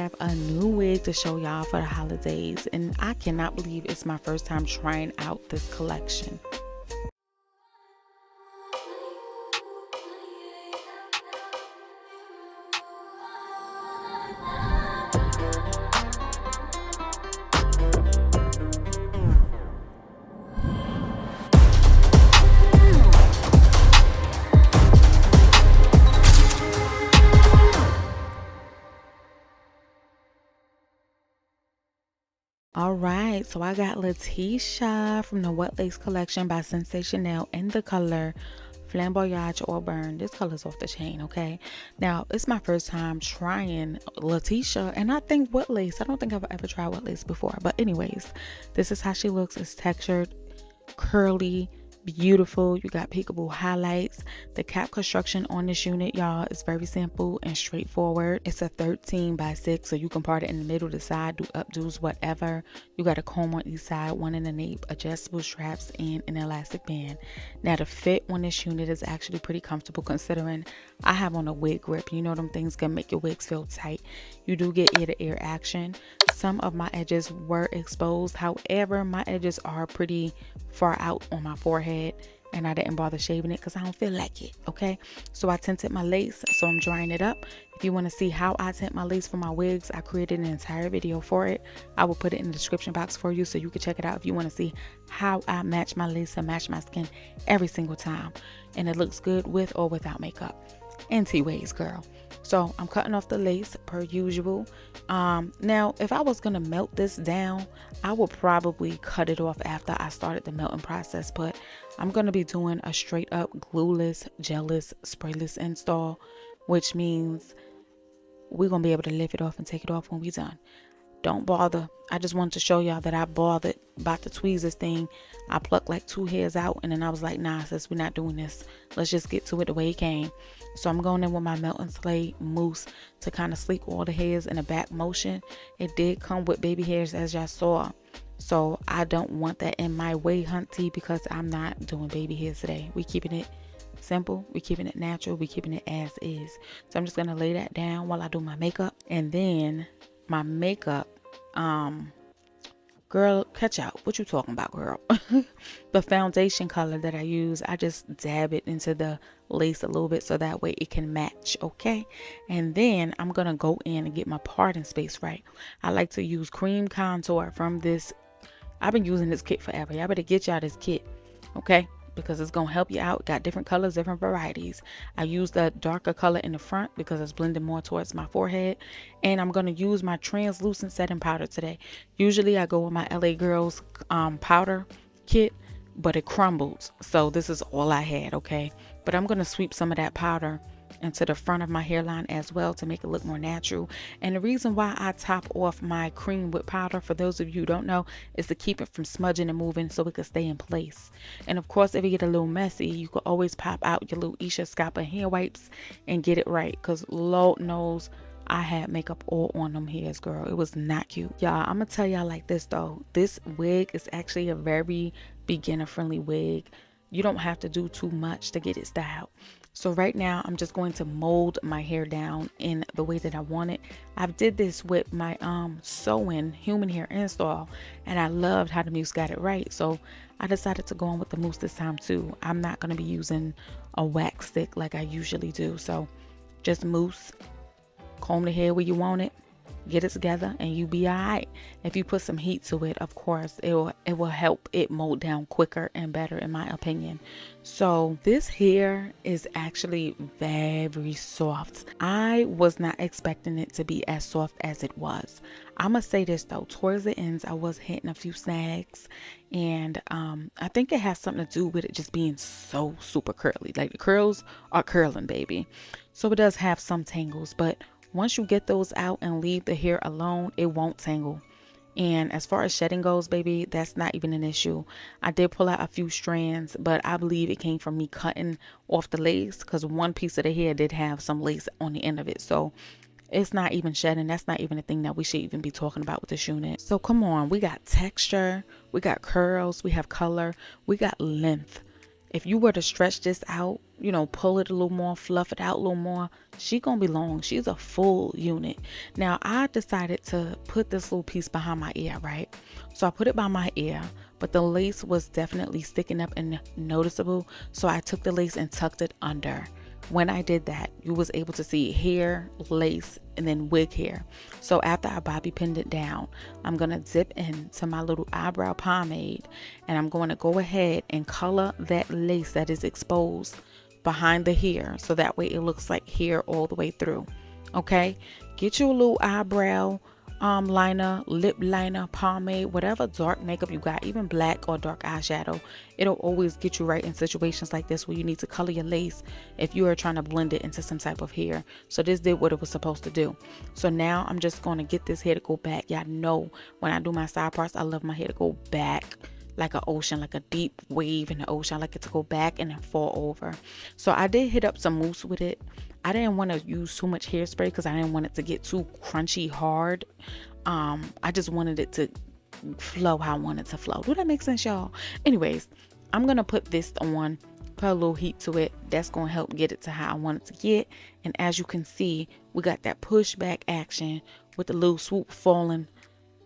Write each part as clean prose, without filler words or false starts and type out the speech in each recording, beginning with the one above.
have a new wig to show y'all for the holidays, and I cannot believe it's my first time trying out this collection. Alright, so I got Latisha from the Wet Lace collection by Sensationnel in the color Flamboyage Auburn. This color's off the chain, okay? Now, it's my first time trying Latisha, and I think wet lace. I don't think I've ever tried wet lace before. But anyways, this is how she looks. It's textured, curly, beautiful. You got peekaboo highlights. The cap construction on this unit, y'all, is very simple and straightforward. It's a 13 by 6, so you can part it in the middle, the side, do updos, whatever. You got a comb on each side, one in the nape, adjustable straps, and an elastic band. Now, the fit on this unit is actually pretty comfortable considering I have on a wig grip. You know them things can make your wigs feel tight. You do get ear-to-ear action. Some of my edges were exposed. However, my edges are pretty far out on my forehead, and I didn't bother shaving it because I don't feel like it, okay? So I tinted my lace, so I'm drying it up. If you want to see how I tint my lace for my wigs, I created an entire video for it. I will put it in the description box for you so you can check it out if you want to see how I match my lace and match my skin every single time. And it looks good with or without makeup. Anti-ways, girl. So I'm cutting off the lace per usual. Now, if I was gonna melt this down, I would probably cut it off after I started the melting process, but I'm gonna be doing a straight up glueless, gelless, sprayless install, which means we're gonna be able to lift it off and take it off when we're done. Don't bother. I just wanted to show y'all that I bothered about the tweezers thing. I plucked like 2 hairs out, and then I was like, nah, sis, we're not doing this. Let's just get to it the way it came. So I'm going in with my Melting Slate mousse to kind of sleek all the hairs in a back motion. It did come with baby hairs, as y'all saw. So I don't want that in my way, hunty, because I'm not doing baby hairs today. We keeping it simple. We keeping it natural. We keeping it as is. So I'm just going to lay that down while I do my makeup. And then my makeup, girl, catch out. What you talking about, girl? The foundation color that I use, I just dab it into the lace a little bit so that way it can match, okay? And then I'm gonna go in and get my parting space right. I like to use cream contour from this. I've been using this kit forever. Y'all better get y'all this kit, okay? Because it's gonna help you out. Got different colors, different varieties. I use the darker color in the front because it's blending more towards my forehead, and I'm gonna use my translucent setting powder today. Usually I go with my LA Girls powder kit, but it crumbles, so this is all I had, okay? But I'm gonna sweep some of that powder into the front of my hairline as well to make it look more natural. And the reason why I top off my cream with powder, for those of you who don't know, is to keep it from smudging and moving so it can stay in place. And of course, if you get a little messy, you can always pop out your little Isha Scalpa hair wipes and get it right, because Lord knows I had makeup all on them hairs, girl. It was not cute. Y'all, I'm gonna tell y'all like this though. This wig is actually a very beginner friendly wig. You don't have to do too much to get it styled. So right now I'm just going to mold my hair down in the way that I want it. I did this with my sewing human hair install, and I loved how the mousse got it right. So I decided to go on with the mousse this time too. I'm not going to be using a wax stick like I usually do. So just mousse, comb the hair where you want it, get it together, and you be all right. If you put some heat to it, of course it will help it mold down quicker and better, in my opinion. So this hair is actually very soft. I was not expecting it to be as soft as it was. I must say this though, towards the ends I was hitting a few snags, and I think it has something to do with it just being so super curly. Like the curls are curling, baby. So it does have some tangles, but once you get those out and leave the hair alone, it won't tangle. And as far as shedding goes, baby, that's not even an issue. I did pull out a few strands, but I believe it came from me cutting off the lace, because one piece of the hair did have some lace on the end of it. So it's not even shedding. That's not even a thing that we should even be talking about with this unit. So come on, we got texture, we got curls, we have color, we got length. If you were to stretch this out, you know, pull it a little more, fluff it out a little more, she gonna be long. She's a full unit. Now I decided to put this little piece behind my ear, right? So I put it by my ear, but the lace was definitely sticking up and noticeable. So I took the lace and tucked it under. When I did that, you was able to see hair, lace, and then wig hair. So after I bobby pinned it down, I'm going to dip into my little eyebrow pomade, and I'm going to go ahead and color that lace that is exposed behind the hair, so that way it looks like hair all the way through. Okay, get you a little eyebrow liner, lip liner, pomade, whatever dark makeup you got, even black or dark eyeshadow. It'll always get you right in situations like this where you need to color your lace if you are trying to blend it into some type of hair. So this did what it was supposed to do. So now I'm just going to get this hair to go back. Y'all know when I do my side parts, I love my hair to go back like an ocean, like a deep wave in the ocean. I like it to go back and then fall over. So I did hit up some mousse with it. I didn't want to use too much hairspray because I didn't want it to get too crunchy hard. I just wanted it to flow how I wanted it to flow. Do that make sense, y'all? Anyways, I'm gonna put this on, put a little heat to it. That's gonna help get it to how I want it to get. And as you can see, we got that pushback action with the little swoop falling.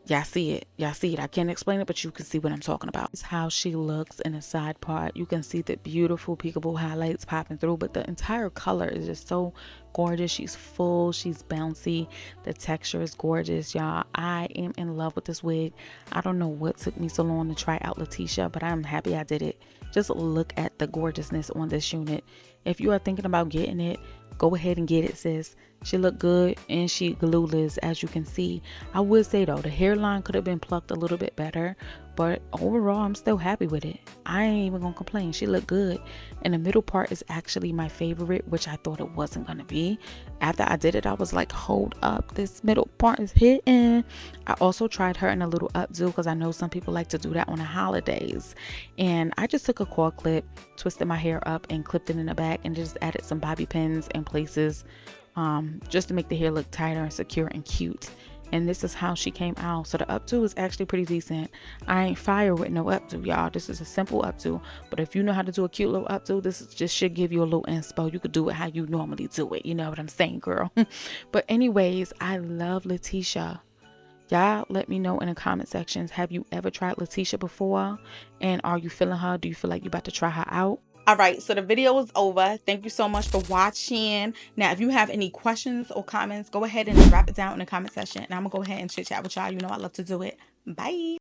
Y'all see it. Y'all see it. I can't explain it, but you can see what I'm talking about. This is how she looks in the side part. You can see the beautiful peekaboo highlights popping through, but the entire color is just so gorgeous. She's full. She's bouncy. The texture is gorgeous, y'all. I am in love with this wig. I don't know what took me so long to try out Latisha, but I'm happy I did it. Just look at the gorgeousness on this unit. If you are thinking about getting it, go ahead and get it, sis. She looked good and she glueless, as you can see. I would say though, the hairline could have been plucked a little bit better, but overall I'm still happy with it. I ain't even gonna complain. She looked good. And the middle part is actually my favorite, which I thought it wasn't gonna be. After I did it, I was like, hold up, this middle part is hitting. I also tried her in a little updo because I know some people like to do that on the holidays. And I just took a coil clip, twisted my hair up and clipped it in the back and just added some bobby pins in places, just to make the hair look tighter and secure and cute. And this is how she came out. So the updo is actually pretty decent. I ain't fire with no updo, y'all. This is a simple updo, but if you know how to do a cute little updo, this just should give you a little inspo. You could do it how you normally do it. You know what I'm saying, girl? But anyways, I love Latisha. Y'all let me know in the comment sections, have you ever tried Latisha before? And are you feeling her? Do you feel like you about to try her out? All right, so the video is over. Thank you so much for watching. Now, if you have any questions or comments, go ahead and drop it down in the comment section, and I'm gonna go ahead and chit chat with y'all. You know I love to do it. Bye.